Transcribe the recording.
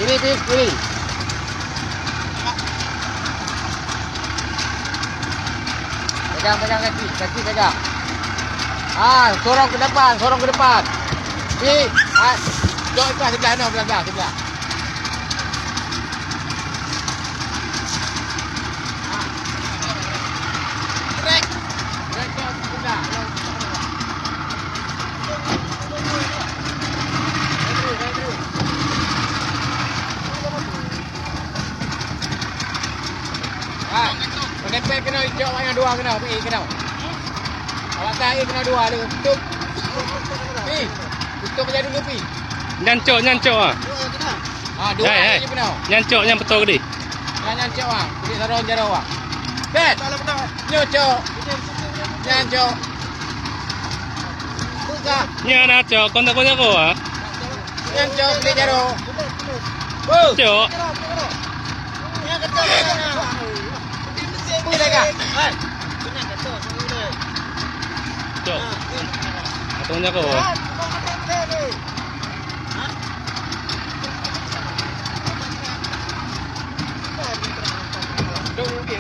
Kiri, Pis, kiri. Pegang kaki, kaki pegang. Sorong ke depan, sorong ke depan. Pis, jok ikut sebelah no, sebelah. Break jok sebelah. Menempel kena jok yang dua kena, pergi kena. Awak tahu kena dua dulu. Tutup. Pi. Tutup aja dulu pi. Nyancok ah. Dua aja kena. Nyancok yang betul ke di? Nyancok ah. Pergi sarong jaro ah. Bet. Nyocok. Nyancok. Buka. Nya nyancok, kontak-kontak ko ah. Nyancok pergi jaro. Cok. Pui dah. Cok. Kontak ko ah. Tunggu,